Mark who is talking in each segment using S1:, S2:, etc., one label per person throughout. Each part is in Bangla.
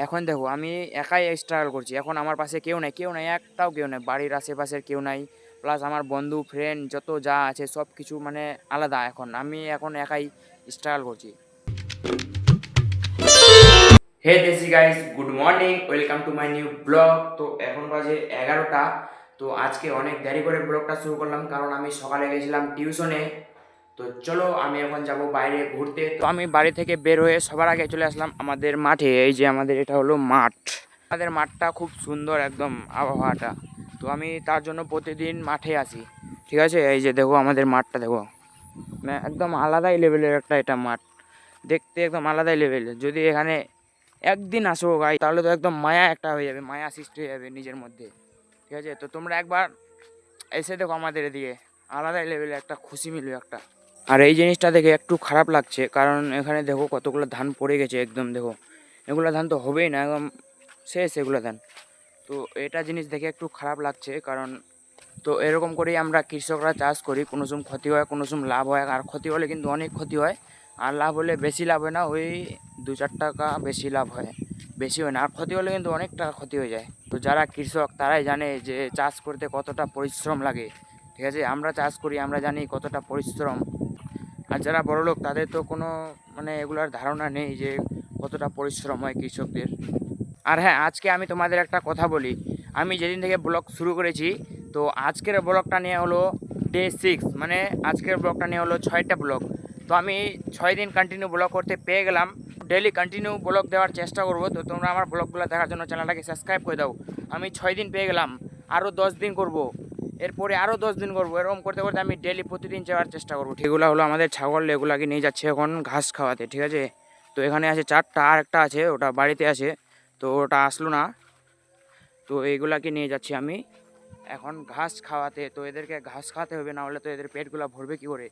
S1: এখন দেখো আমি একাই স্ট্রাগল করছি। এখন আমার পাশে কেউ নাই, একটাও কেউ নাই, বাড়ির আশেপাশের কেউ নাই। প্লাস আমার বন্ধু ফ্রেন্ড যত যা আছে সব কিছু মানে আলাদা। আমি এখন একাই স্ট্রাগল করছি। হে দেশি guys, good morning, welcome to my new blog. তো এখন বাজে 11টা। তো আজকে অনেক দেরি করে ব্লগটা শুরু করলাম কারণ আমি সকালে গেছিলাম টিউশনে। তো চলো আমি এখন যাব বাইরে ঘুরতে। তো আমি বাড়ি থেকে বের হয়ে সবার আগে চলে আসলাম আমাদের মাঠে। এই যে আমাদের এটা হলো মাঠ। আমাদের মাঠটা খুব সুন্দর একদম আবহাওয়াটা। তো আমি তার জন্য প্রতিদিন মাঠে আসি। ঠিক আছে, এই যে দেখো আমাদের মাঠটা দেখো, মানে একদম আলাদাই লেভেলের একটা এটা মাঠ। দেখতে একদম আলাদাই লেভেলের। যদি এখানে একদিন আসো গাই তাহলে তো একদম মায়া একটা হয়ে যাবে, মায়া সৃষ্টি হয়ে যাবে নিজের মধ্যে। ঠিক আছে, তো তোমরা একবার এসে দেখো আমাদের এদিকে, আলাদাই লেভেলের একটা খুশি মিলবে একটা। আর এই জিনিসটা দেখে একটু খারাপ লাগছে কারণ এখানে দেখো কতগুলো ধান পড়ে গেছে একদম। দেখো এগুলো ধান তো হবেই না, একদম শেষ এগুলো ধান। তো এটা জিনিস দেখে একটু খারাপ লাগছে কারণ তো এরকম করেই আমরা কৃষকরা চাষ করি, কোনো সময় ক্ষতি হয় কোনো সময় লাভ হয়। আর ক্ষতি হলে কিন্তু অনেক ক্ষতি হয়, আর লাভ হলে বেশি লাভ হয় না, ওই 2-4 টাকা বেশি লাভ হয়, বেশি হয় না। আর ক্ষতি হলে কিন্তু অনেক টাকা ক্ষতি হয়ে যায়। তো যারা কৃষক তারাই জানে যে চাষ করতে কতটা পরিশ্রম লাগে। ঠিক আছে, আমরা চাষ করি, আমরা জানি কতটা পরিশ্রম। আর যারা বড়লোক তাদের তো কোনো মানে এগুলার ধারণা নেই যে কতটা পরিশ্রম হয় কৃষকদের। আর হ্যাঁ, আজকে আমি তোমাদের একটা কথা বলি। আমি যেদিন থেকে ব্লগ শুরু করেছি, তো আজকের ব্লগটা নিয়ে হলো ডে 6, মানে আজকের ব্লগটা নিয়ে হলো 6টা ব্লগ। তো আমি 6 দিন কন্টিনিউ ব্লগ করতে পেয়ে গেলাম। ডেলি কন্টিনিউ ব্লগ দেওয়ার চেষ্টা করব। তো তোমরা আমার ব্লগগুলো দেখার জন্য চ্যানেলটাকে সাবস্ক্রাইব করে দাও। আমি 6 দিন পেয়ে গেলাম, আরও 10 দিন করব, এরপরে আরও 10 দিন করবো। এরকম করতে করতে আমি ডেলি প্রতিদিন যাওয়ার চেষ্টা করবো। এগুলো হলো আমাদের ছাগল, এগুলাকে নিয়ে যাচ্ছে এখন ঘাস খাওয়াতে। ঠিক আছে, তো এখানে আছে 4টা, আর একটা আছে ওটা বাড়িতে আছে, তো ওটা আসলো না। তো এইগুলাকে নিয়ে যাচ্ছি আমি এখন ঘাস খাওয়াতে। তো এদেরকে ঘাস খাওয়াতে হবে, না হলে তো এদের পেটগুলো ভরবে কী করে?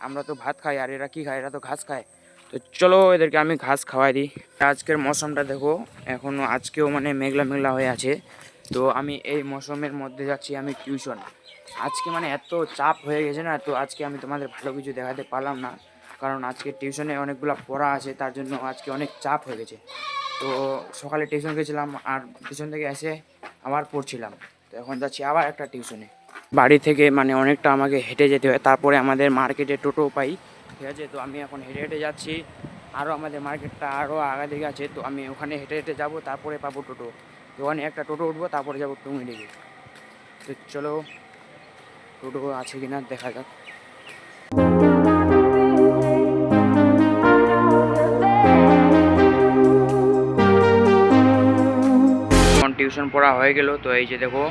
S1: আমরা তো ভাত খাই আর এরা কী খায়? এরা তো ঘাস খায়। তো চলো এদেরকে আমি ঘাস খাওয়াই দিই। আজকের মৌসুমটা দেখো, এখনও আজকেও মানে মেঘলা মেঘলা হয়ে আছে। তো আমি এই মৌসুমের মধ্যে যাচ্ছি আমি টিউশন। আজকে মানে এত চাপ হয়ে গেছে না, তো আজকে আমি তোমাদের ভালো কিছু দেখাতে পারলাম না কারণ আজকে টিউশনে অনেকগুলো পড়া আছে, তার জন্য আজকে অনেক চাপ হয়ে গেছে। তো সকালে টিউশন গেছিলাম আর টিউশন থেকে এসে আবার পড়ছিলাম। তো এখন যাচ্ছি আবার একটা টিউশনে। বাড়ি থেকে মানে অনেকটা আমাকে হেঁটে যেতে হয়, তারপরে আমাদের মার্কেটে টোটো পাই। ঠিক আছে, তো আমি এখন হেঁটে হেঁটে যাচ্ছি। আরও আমাদের মার্কেটটা আরও আগা দিকে আছে, তো আমি ওখানে হেঁটে হেঁটে যাবো, তারপরে পাবো টোটো। তো ওখানে একটা টোটো উঠবো, তারপরে যাবো টুঙ্গিডিগে। তো চলো টোটো আছে কিনা দেখা যাক। এখন টিউশন পড়া হয়ে গেল। তো এই যে দেখো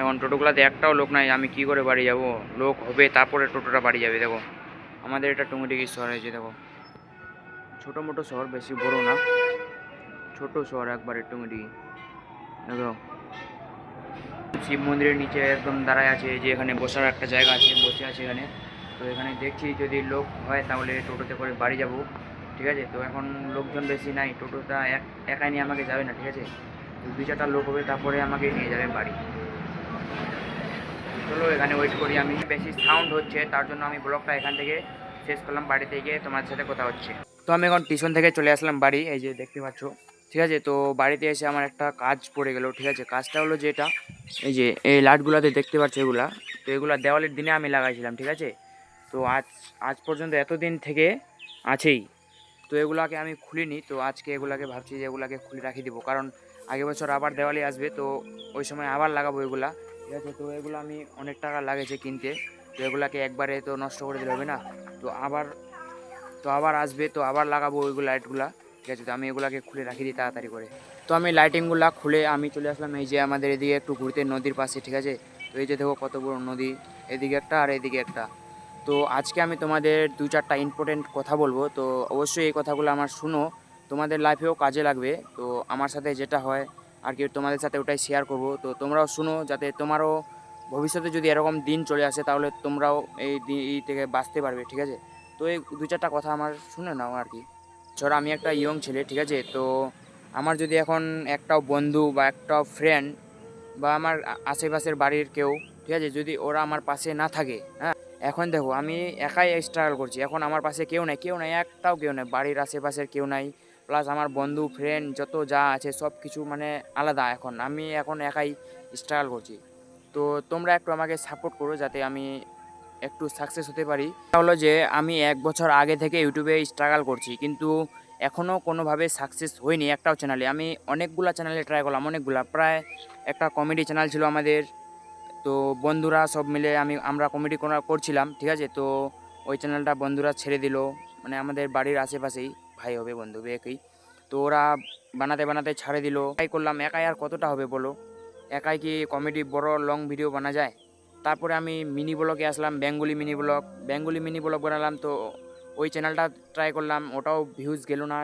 S1: এখন টোটোগুলোতে একটাও লোক নাই, আমি কি করে বাড়ি যাব? লোক হবে তারপরে টোটোটা বাড়ি যাবে। দেখো আমাদের এটা টুঙ্গিডিগি শহর হয়েছে। দেখো ছোটো মোটো শহর, বেশি বড় না, ছোট শহর একবারে টুঙ্গিডিগি। দেখো শিব মন্দিরের নিচে একদম দাঁড়ায় আছে, যে এখানে বসার একটা জায়গা আছে, বসে আছে এখানে। তো এখানে দেখছি যদি লোক হয় তাহলে টোটোতে করে বাড়ি যাব। ঠিক আছে, তো এখন লোকজন বেশি নাই, টোটোটা একাই নিয়ে আমাকে যাবে না। ঠিক আছে, তো 2-4টা লোক হবে তারপরে আমাকে নিয়ে যাবে বাড়ি। চলো এখানে ওয়েট করি। আমি বেশি সাউন্ড হচ্ছে তার জন্য আমি ব্লগটা এখান থেকে শেষ করলাম, বাড়িতে গিয়ে তোমার সাথে কথা হচ্ছে। তো আমি এখন টিউশন থেকে চলে আসলাম বাড়ি, এই যে দেখতে পাচ্ছ। ঠিক আছে, তো বাড়িতে এসে আমার একটা কাজ পড়ে গেল। ঠিক আছে, কাজটা হলো যেটা, এই যে এই লাইটগুলোতে দেখতে পাচ্ছ এগুলা, তো এগুলা দেওয়ালের দিনে আমি লাগাইছিলাম। ঠিক আছে, তো আজ আজ পর্যন্ত এতদিন থেকে আছেই। তো এগুলাকে আমি খুলিনি, তো আজকে এগুলাকে ভাবছি যে এগুলাকে খুলে রাখি দিব, কারণ আগের বছর আবার দেওয়ালি আসবে, তো ওই সময় আবার লাগাবো এগুলা। ঠিক আছে, তো এগুলো আমি অনেক টাকা লাগেছে কিনতে, তো এগুলাকে একবারে তো নষ্ট করে দিলে হবে না। তো আবার আসবে, তো আবার লাগাবো ওইগুলো লাইটগুলা। ঠিক আছে, তো আমি এগুলাকে খুলে রাখি দিই তাড়াতাড়ি করে। তো আমি লাইটিংগুলা খুলে আমি চলে আসলাম এই যে আমাদের এদিকে একটু ঘুরতে, নদীর পাশে। ঠিক আছে, তো এই যে দেখো কত বড় নদী, এদিকে একটা আর এদিকে একটা। তো আজকে আমি তোমাদের 2-4টা ইম্পর্টেন্ট কথা বলবো, তো অবশ্যই এই কথাগুলো আমার শুনো, তোমাদের লাইফেও কাজে লাগবে। তো আমার সাথে যেটা হয় আর কি তোমাদের সাথে ওটাই শেয়ার করব, তো তোমরাও শুনো যাতে তোমারও ভবিষ্যতে যদি এরকম দিন চলে আসে তাহলে তোমরাও এই থেকে বাঁচতে পারবে। ঠিক আছে, তো এই 2-4টা কথা আমার শুনে নাও আর কি। ধরো আমি একটা ইয়ং ছেলে, ঠিক আছে, তো আমার যদি এখন একটাও বন্ধু বা একটাও ফ্রেন্ড বা আমার আশেপাশের বাড়ির কেউ, ঠিক আছে, যদি ওরা আমার পাশে না থাকে, হ্যাঁ, এখন দেখো আমি একাই স্ট্রাগল করছি। এখন আমার পাশে কেউ নাই, একটাও কেউ নাই, বাড়ির আশেপাশের কেউ নাই। প্লাস আমার বন্ধু ফ্রেন্ড যত যা আছে সব কিছু মানে আলাদা। আমি এখন একাই স্ট্রাগল করছি। তো তোমরা একটু আমাকে সাপোর্ট করো যাতে আমি একটু সাকসেস হতে পারি। এটা হলো যে আমি 1 বছর আগে থেকে ইউটিউবে স্ট্রাগল করছি, কিন্তু এখনও কোনোভাবে সাকসেস হয়নি একটাও চ্যানেলে। আমি অনেকগুলা চ্যানেলে ট্রাই করলাম, অনেকগুলা, প্রায় একটা কমেডি চ্যানেল ছিল আমাদের। তো বন্ধুরা সব মিলে আমরা কমেডি করছিলাম, ঠিক আছে। তো ওই চ্যানেলটা বন্ধুরা ছেড়ে দিল, মানে আমাদের বাড়ির আশেপাশেই, ভাই হবে বন্ধু হবে একই। তো ওরা বানাতে বানাতে ছাড়ে দিল। ট্রাই করলাম, একাই আর কতটা হবে বলো, একাই কি কমেডি বড় লং ভিডিও বানা যায়? তারপরে আমি মিনি ব্লগে আসলাম, বেঙ্গলি মিনি ব্লগ বানালাম। তো ওই চ্যানেলটা ট্রাই করলাম, ওটাও ভিউজ গেল না,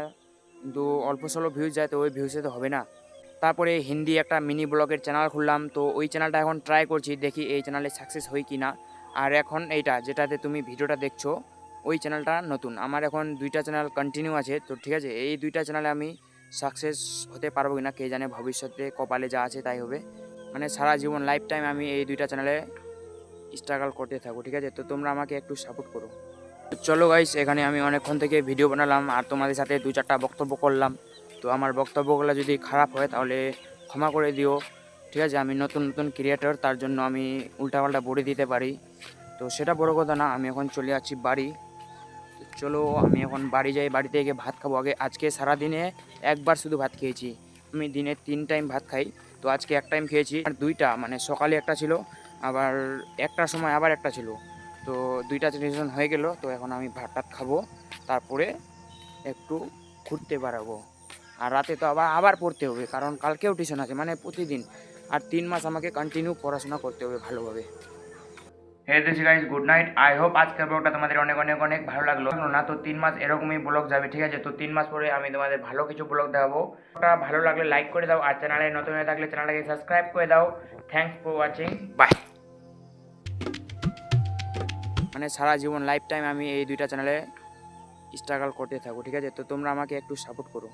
S1: কিন্তু অল্প স্বল্প ভিউজ যায়, তো ওই ভিউজে তো হবে না। তারপরে হিন্দি একটা মিনি ব্লগের চ্যানেল খুললাম, তো ওই চ্যানেলটা এখন ট্রাই করছি, দেখি এই চ্যানেলে সাকসেস হই কি না। আর এখন এইটা যেটাতে তুমি ভিডিওটা দেখছো, ওই চ্যানেলটা নতুন। আমার এখন 2টা চ্যানেল কন্টিনিউ আছে, তো ঠিক আছে, এই 2টা চ্যানেলে আমি সাকসেস হতে পারবো কি না কে জানে, ভবিষ্যতে কপালে যা আছে তাই হবে। মানে সারা জীবন লাইফ টাইম আমি এই 2টা চ্যানেলে স্ট্রাগল করতে থাকো, ঠিক আছে। তো তোমরা আমাকে একটু সাপোর্ট করো। তো চলো গাইস, এখানে আমি অনেকক্ষণ থেকে ভিডিও বানালাম আর তোমাদের সাথে 2-4টা বক্তব্য করলাম। তো আমার বক্তব্যগুলো যদি খারাপ হয় তাহলে ক্ষমা করে দিও, ঠিক আছে। আমি নতুন নতুন ক্রিয়েটর, তার জন্য আমি উল্টাপাল্টা বলে দিতে পারি। তো সেটা বড় কথা না, আমি এখন চলে যাচ্ছি বাড়ি। তো চলো আমি এখন বাড়ি যাই, বাড়িতে গিয়ে ভাত খাবো আগে। আজকে সারাদিনে একবার শুধু ভাত খেয়েছি, আমি দিনে 3 টাইম ভাত খাই। তো আজকে 1 টাইম খেয়েছি, আর 2টা, মানে সকালে একটা ছিল, আবার 1টার সময় আবার একটা ছিল। তো 2টা টিউশন হয়ে গেল। তো এখন আমি ভাত টাত খাবো, তারপরে একটু ঘুরতে বেরাবো। আর রাতে তো আবার পড়তে হবে, কারণ কালকেও টিউশন আছে, মানে প্রতিদিন। আর 3 মাস আমাকে কন্টিনিউ পড়াশোনা করতে হবে ভালোভাবে। Hey this guys, good night. I hope আজকের ব্লগটা তোমাদের অনেক অনেক অনেক ভালো লাগলো না। তো 3 মাস এরকমই ব্লগ যাবে, ঠিক আছে। তো 3 মাস পরে আমি তোমাদের ভালো কিছু ব্লগ দেখাবো। ব্লগটা ভালো লাগলে লাইক করে দাও, আর চ্যানেলে নতুন হয়ে থাকলে চ্যানেলটাকে সাবস্ক্রাইব করে দাও। Thanks for watching, bye. মানে সারা জীবন লাইফ টাইম আমি এই 2টা চ্যানেলে স্ট্রাগল করতে থাকো, ঠিক আছে। তো তোমরা আমাকে একটু সাপোর্ট করো।